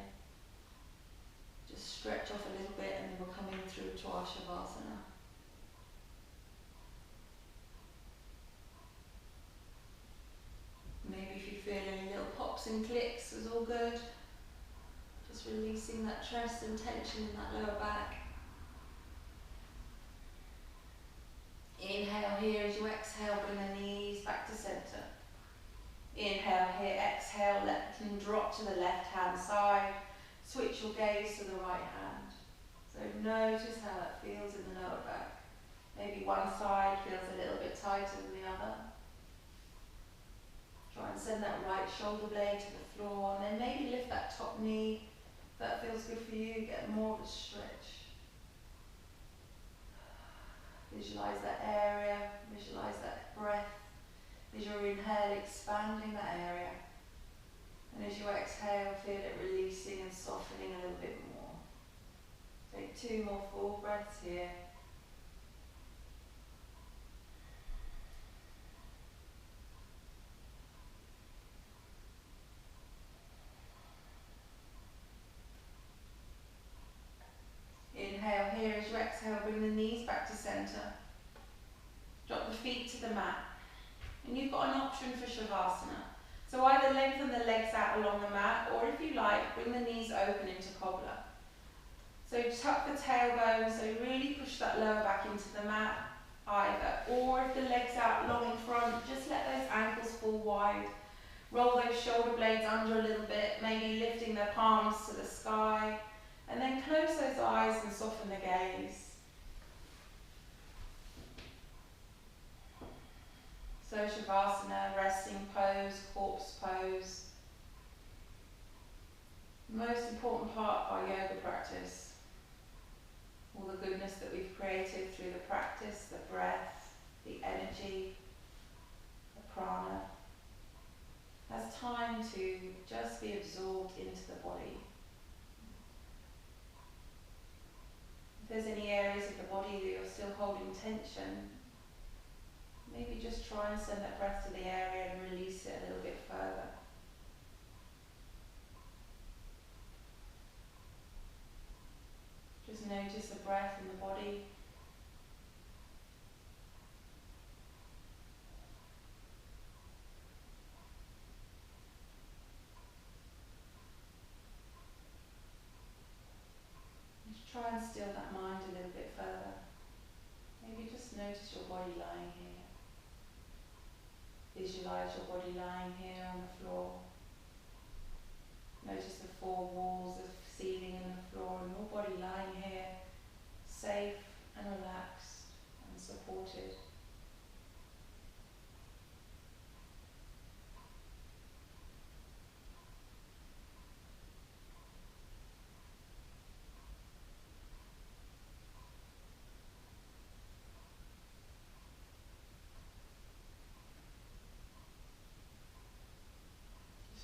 Just stretch off a little bit and then we're coming through to our Shavasana. Maybe if you feel any little pops and clicks, it's all good. Just releasing that stress and tension in that lower back. Inhale here, as you exhale, bring the knees back to center. Inhale here, exhale, let them drop to the left hand side. Switch your gaze to the right that feels in the lower back. Maybe one side feels a little bit tighter than the other. Try and send that right shoulder blade to the floor, and then maybe lift that top knee. If that feels good for you, get more of a stretch. Visualize that area, visualize that breath. As you inhale, expanding that area. And as you exhale, feel it releasing and softening a little bit more. Take 2 more full breaths here. Inhale here. As you exhale, bring the knees back to center. Drop the feet to the mat. And you've got an option for Shavasana. So either lengthen the legs out along the mat, or if you like, bring the knees open into cobbler. So tuck the tailbone, so really push that lower back into the mat, either. Or if the legs out long in front, just let those ankles fall wide. Roll those shoulder blades under a little bit, maybe lifting the palms to the sky. And then close those eyes and soften the gaze. So Shavasana, resting pose, corpse pose. Most important part of our yoga practice. All the goodness that we've created through the practice, the breath, the energy, the prana. Has time to just be absorbed into the body. If there's any areas of the body that you're still holding tension, maybe just try and send that breath to the area and release it a little bit further. Just notice the breath in the body. Just try and still that mind a little bit further. Maybe just notice your body lying here. Visualize your body lying here on the floor. Notice the 4 walls, the ceiling and the floor, and your body lying here, safe and relaxed and supported.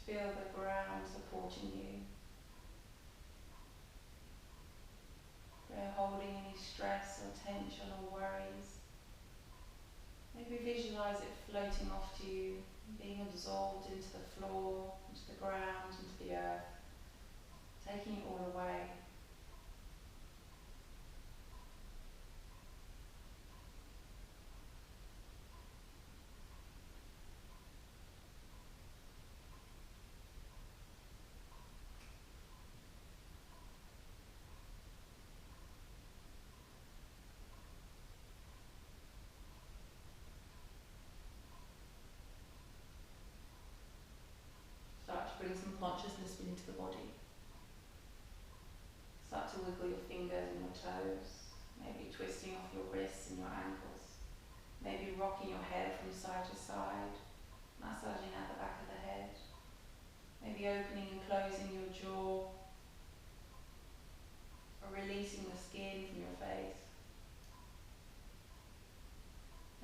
Feel the ground supporting you. If you're holding any stress or tension or worries, maybe visualize it floating off to you, being absorbed into the floor, into the ground, into the earth, taking it all away. Bring some consciousness into the body. Start to wiggle your fingers and your toes, maybe twisting off your wrists and your ankles, maybe rocking your head from side to side, massaging at the back of the head, maybe opening and closing your jaw, or releasing the skin from your face.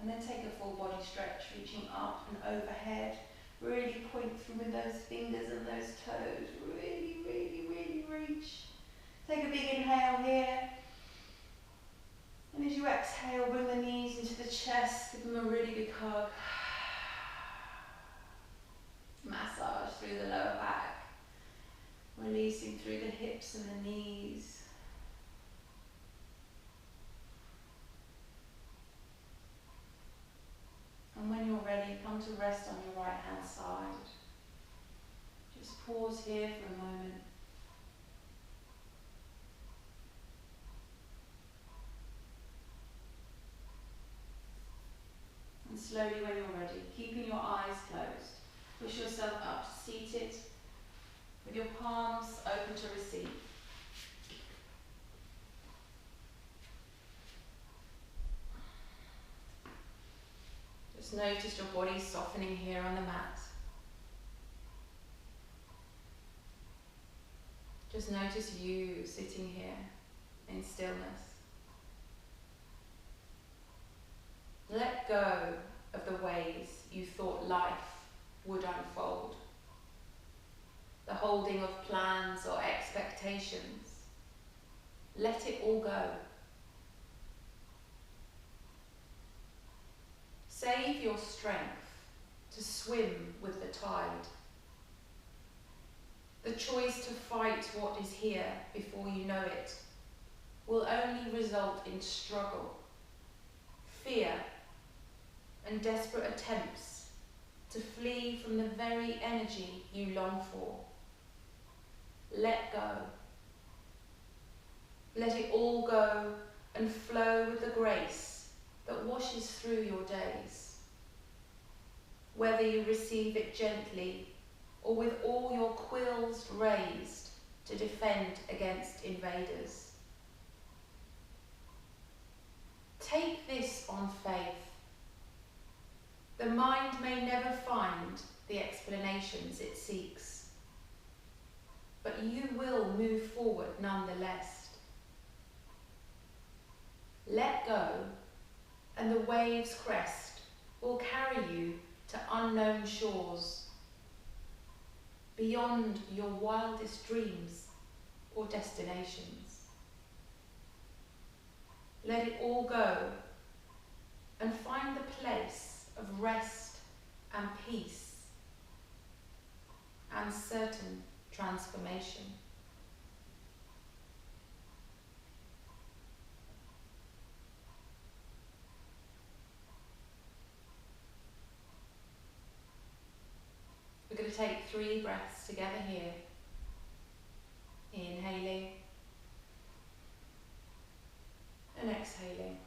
And then take a full body stretch, reaching up and overhead. Really point through with those fingers and those toes. Really, really, really reach. Take a big inhale here. And as you exhale, bring the knees into the chest. Give them a really big hug. Massage through the lower back. Releasing through the hips and the knees. And when you're ready, come to rest on your right hand side. Just pause here for a moment. And slowly when you're ready, keeping your eyes closed, push yourself up to seated with your palms open to receive. Just notice your body softening here on the mat. Just notice you sitting here in stillness. Let go of the ways you thought life would unfold. The holding of plans or expectations. Let it all go. Save your strength to swim with the tide. The choice to fight what is here before you know it will only result in struggle, fear, and desperate attempts to flee from the very energy you long for. Let go. Let it all go and flow with the grace that washes through your days. Whether you receive it gently or with all your quills raised to defend against invaders. Take this on faith. The mind may never find the explanations it seeks, but you will move forward nonetheless. Let go, and the wave's crest will carry you to unknown shores, beyond your wildest dreams or destinations. Let it all go and find the place of rest and peace and certain transformation. We're going to take 3 breaths together here. Inhaling and exhaling.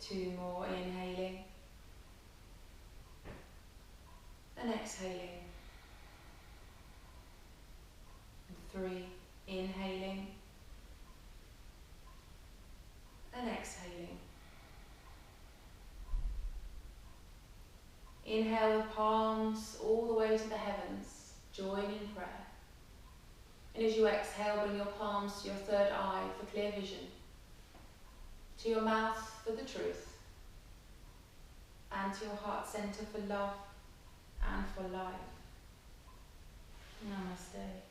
2 more, inhaling and exhaling. And 3, inhaling and exhaling. Inhale with palms all the way to the heavens, join in prayer. And as you exhale, bring your palms to your third eye for clear vision, to your mouth for the truth, and to your heart center for love and for life. Namaste.